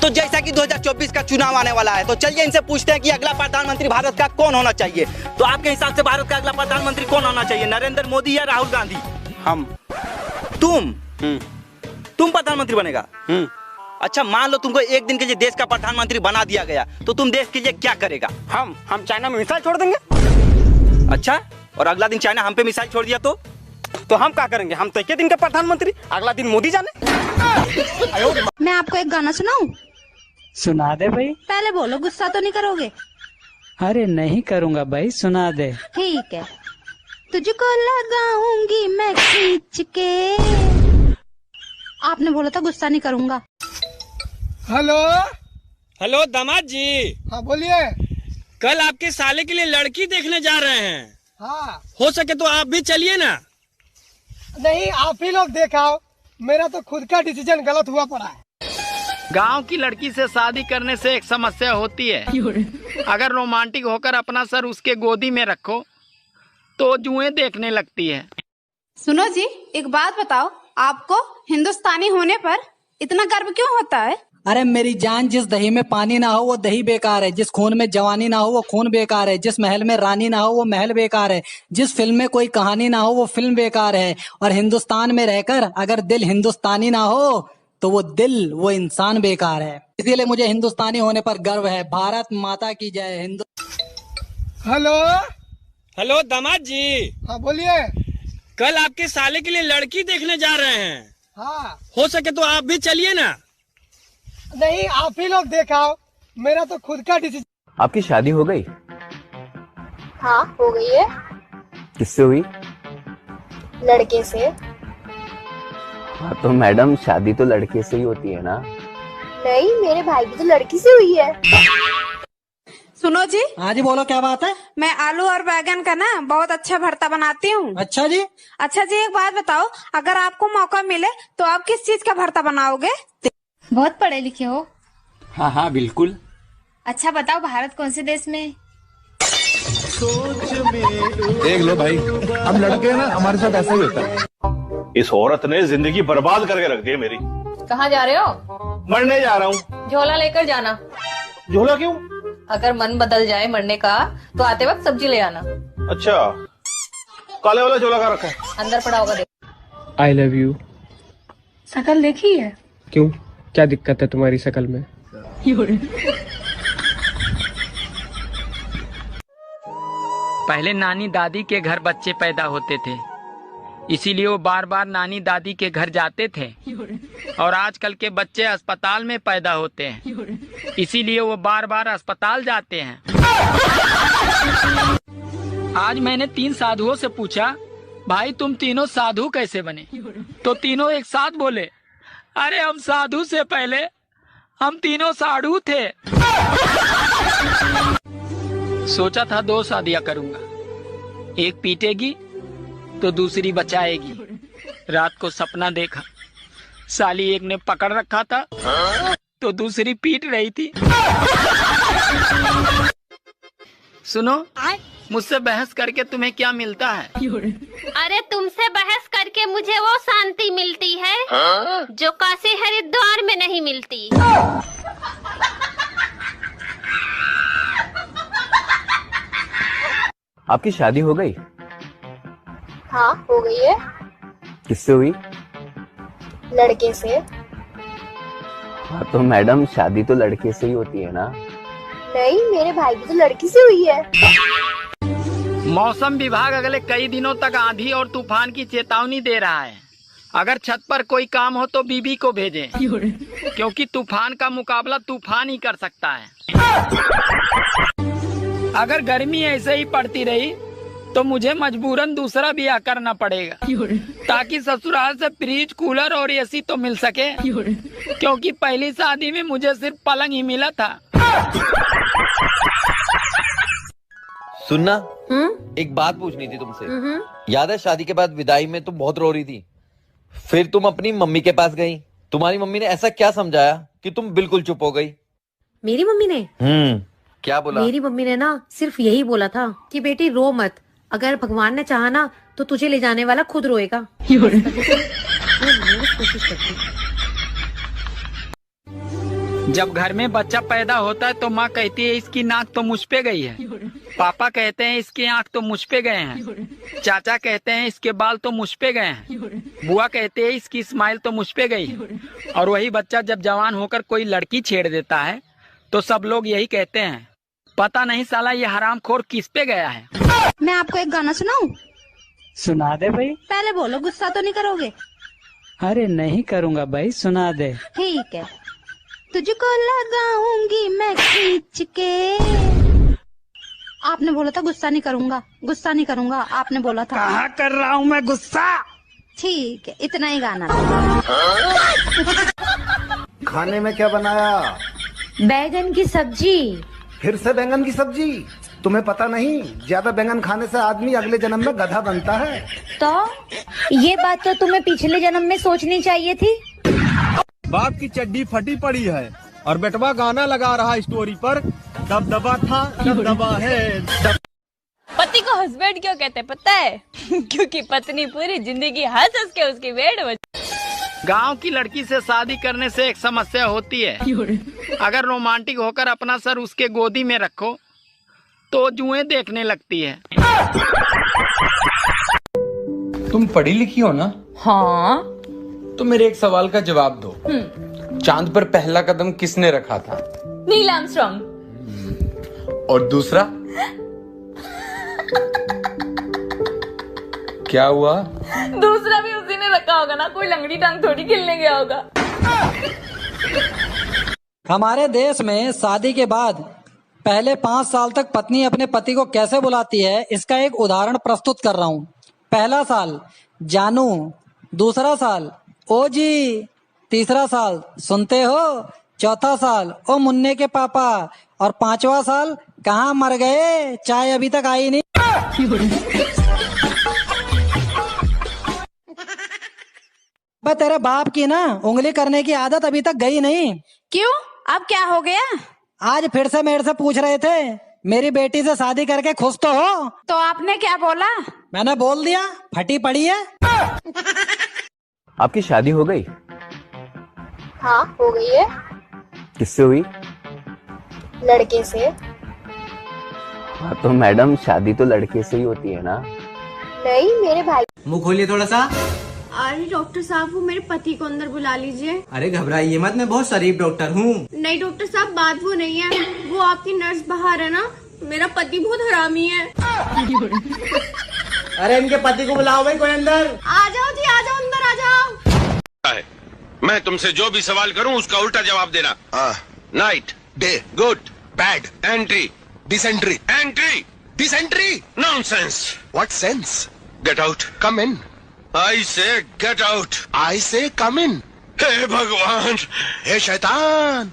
तो जैसा कि 2024 का चुनाव आने वाला है, तो चलिए इनसे पूछते हैं कि अगला प्रधानमंत्री भारत का कौन होना चाहिए। तो आपके हिसाब से भारत का अगला प्रधानमंत्री कौन होना चाहिए, नरेंद्र मोदी या राहुल गांधी? हम। तुम प्रधानमंत्री बनेगा? अच्छा, मान लो तुमको एक दिन के लिए देश का प्रधानमंत्री बना दिया गया, तो तुम देश के लिए क्या करेगा? हम चाइना में मिसाइल छोड़ देंगे। अच्छा, और अगला दिन चाइना हम पे मिसाइल छोड़ दिया तो हम क्या करेंगे? हम तो एक दिन के प्रधानमंत्री, अगला दिन मोदी जाने। मैं आपको एक गाना सुनाऊं? सुना दे भाई। पहले बोलो, गुस्सा तो नहीं करोगे? अरे नहीं करूँगा भाई, सुना दे। ठीक है। तुझको लगाऊंगी मैं खींच के। आपने बोला था गुस्सा नहीं करूँगा। हेलो दामाद जी। हाँ बोलिए। कल आपके साले के लिए लड़की देखने जा रहे हैं। हाँ, हो सके तो आप भी चलिए ना। नहीं, आप ही लोग देखाओ, मेरा तो खुद का डिसीजन गलत हुआ पड़ा है। गांव की लड़की से शादी करने से एक समस्या होती है, अगर रोमांटिक होकर अपना सर उसके गोदी में रखो तो जुएं देखने लगती है। सुनो जी, एक बात बताओ, आपको हिंदुस्तानी होने पर इतना गर्व क्यों होता है? अरे मेरी जान, जिस दही में पानी ना हो वो दही बेकार है, जिस खून में जवानी ना हो वो खून बेकार है, जिस महल में रानी ना हो वो महल बेकार है, जिस फिल्म में कोई कहानी ना हो वो फिल्म बेकार है। और हिंदुस्तान में रहकर अगर दिल हिंदुस्तानी ना हो तो वो दिल, वो इंसान बेकार है। इसीलिए मुझे हिंदुस्तानी होने पर गर्व है। भारत माता की जय। हेलो दामाद जी। हाँ बोलिए। कल आपके साले के लिए लड़की देखने जा रहे हैं। हाँ, हो सके तो आप भी चलिए ना। नहीं, आप ही लोग देखाओ, मेरा तो खुद का डिसीजन। आपकी शादी हो गई? हाँ हो गई है। किससे हुई? लड़के से। हाँ तो मैडम, शादी तो लड़के से ही होती है ना? नहीं, मेरे भाई की तो लड़की से हुई है। सुनो जी। हाँ जी बोलो, क्या बात है? मैं आलू और बैगन का ना बहुत अच्छा भरता बनाती हूँ। अच्छा जी। अच्छा जी, एक बात बताओ, अगर आपको मौका मिले तो आप किस चीज का भरता बनाओगे? बहुत पढ़े लिखे हो। हाँ हाँ बिल्कुल। अच्छा बताओ, भारत कौन से देश में? देख लो भाई, हम लड़के ना, हमारे साथ ऐसा ही होता है। इस औरत ने जिंदगी बर्बाद करके रख दी है मेरी। कहाँ जा रहे हो? मरने जा रहा हूँ। झोला लेकर जाना। झोला क्यों? अगर मन बदल जाए मरने का तो आते वक्त सब्जी ले आना। अच्छा, काले वाला झोला का रखा है? अंदर पड़ा होगा, देख। I love you. शकल देखी है? क्यों, क्या दिक्कत है तुम्हारी शकल में? पहले नानी दादी के घर बच्चे पैदा होते थे, इसीलिए वो बार बार नानी दादी के घर जाते थे। और आजकल के बच्चे अस्पताल में पैदा होते हैं, इसीलिए वो बार बार अस्पताल जाते हैं। आज मैंने 3 साधुओं से पूछा, भाई तुम तीनों साधु कैसे बने? तो तीनों एक साथ बोले, अरे हम साधु से पहले हम तीनों साधु थे। सोचा था 2 शादियां करूंगा, एक पीटेगी तो दूसरी बचाएगी। रात को सपना देखा, साली एक ने पकड़ रखा था तो दूसरी पीट रही थी। सुनो, मुझसे बहस करके तुम्हें क्या मिलता है? अरे तुमसे बहस करके मुझे वो शांति मिलती है जो काशी हरिद्वार में नहीं मिलती। आपकी शादी हो गई? हाँ हो गई है। किससे हुई? लड़के से। हाँ तो मैडम, शादी तो लड़के से ही होती है ना? नहीं, मेरे भाई की तो लड़की से हुई है। मौसम विभाग अगले कई दिनों तक आंधी और तूफान की चेतावनी दे रहा है। अगर छत पर कोई काम हो तो बीबी को भेजें, क्योंकि तूफान का मुकाबला तूफान ही कर सकता है। अगर गर्मी ऐसे ही पड़ती रही तो मुझे मजबूरन दूसरा ब्याह करना पड़ेगा, ताकि ससुराल से फ्रिज, कूलर और एसी तो मिल सके, क्योंकि पहली शादी में मुझे सिर्फ पलंग ही मिला था। सुनना, एक बात पूछनी थी तुमसे। याद है शादी के बाद विदाई में तुम बहुत रो रही थी, फिर तुम अपनी मम्मी के पास गई। तुम्हारी मम्मी ने ऐसा क्या समझाया कि तुम बिल्कुल चुप हो गई? मेरी मम्मी ने? क्या बोला? मेरी मम्मी ने ना सिर्फ यही बोला था कि बेटी रो मत, अगर भगवान ने चाहा ना तो तुझे ले जाने वाला खुद रोएगा। कोशिश करती। जब घर में बच्चा पैदा होता है तो माँ कहती है इसकी नाक तो मुझ पे गई है, पापा कहते हैं इसकी आंख तो मुझ पे गए हैं, चाचा कहते हैं इसके बाल तो मुझ पे गए हैं, बुआ कहते हैं इसकी स्माइल तो मुझ पे गई है। और वही बच्चा जब जवान होकर कोई लड़की छेड़ देता है तो सब लोग यही कहते हैं, पता नहीं साला ये हरामखोर किस पे गया है। मैं आपको एक गाना सुनाऊं? सुना दे भाई। पहले बोलो, गुस्सा तो नहीं करोगे? अरे नहीं करूँगा भाई, सुना दे। ठीक है। तुझको लगाऊंगी मैं खींच के। आपने बोला था गुस्सा नहीं करूंगा, गुस्सा नहीं करूंगा, आपने बोला था। कहाँ कर रहा हूँ मैं गुस्सा? ठीक है, इतना ही गाना। खाने में क्या बनाया? बैगन की सब्जी। फिर से बैंगन की सब्जी? तुम्हें पता नहीं, ज्यादा बैंगन खाने से आदमी अगले जन्म में गधा बनता है। तो ये बात तो तुम्हें पिछले जन्म में सोचनी चाहिए थी। बाप की चड्डी फटी पड़ी है और बेटवा गाना लगा रहा स्टोरी पर, दबदबा था दबदबा है। पति को हस्बैंड क्यों कहते पता है? क्योंकि पत्नी पूरी जिंदगी हंस हंस के उसकी भेड़ बची। गांव की लड़की से शादी करने से एक समस्या होती है, अगर रोमांटिक होकर अपना सर उसके गोदी में रखो तो जुएं देखने लगती है। तुम पढ़ी लिखी हो ना? हाँ। तो मेरे एक सवाल का जवाब दो। चांद पर पहला कदम किसने रखा था? Neil Armstrong. और दूसरा? क्या हुआ? दूसरा भी उसी ने रखा होगा ना, कोई लंगड़ी टांग थोड़ी खेलने गया होगा। हमारे देश में शादी के बाद पहले 5 साल तक पत्नी अपने पति को कैसे बुलाती है, इसका एक उदाहरण प्रस्तुत कर रहा हूँ। पहला साल जानू, दूसरा साल ओ जी, तीसरा साल सुनते हो, चौथा साल ओ मुन्ने के पापा, और 5वां साल कहाँ मर गए, चाय अभी तक आई नहीं। तेरे बाप की ना उंगली करने की आदत अभी तक गई नहीं। क्यों, अब क्या हो गया? आज फिर से मेरे से पूछ रहे थे मेरी बेटी से शादी करके खुश तो हो? तो आपने क्या बोला? मैंने बोल दिया फटी पड़ी है। आपकी शादी हो गई? हाँ हो गई है। किससे हुई? लड़के से। हाँ तो मैडम शादी तो लड़के से ही होती है ना? नहीं, मेरे भाई। मुंह खोलिए थोड़ा सा। अरे डॉक्टर साहब, वो मेरे पति को अंदर बुला लीजिए। अरे घबराइए मत, मैं बहुत शरीफ डॉक्टर हूँ। नहीं डॉक्टर साहब, बात वो नहीं है, वो आपकी नर्स बाहर है ना, मेरा पति बहुत हरामी है। अरे इनके पति को बुलाओ भाई, कोई अंदर। आ जाओ जी, आ जाओ अंदर, आ जाओ। मैं तुमसे जो भी सवाल करूं उसका उल्टा जवाब देना। Night, day, good, bad, entry, dysentery, entry, dysentery, nonsense. What sense? Get out, come in. I say get out, आई से कम इन। हे भगवान, हे शैतान।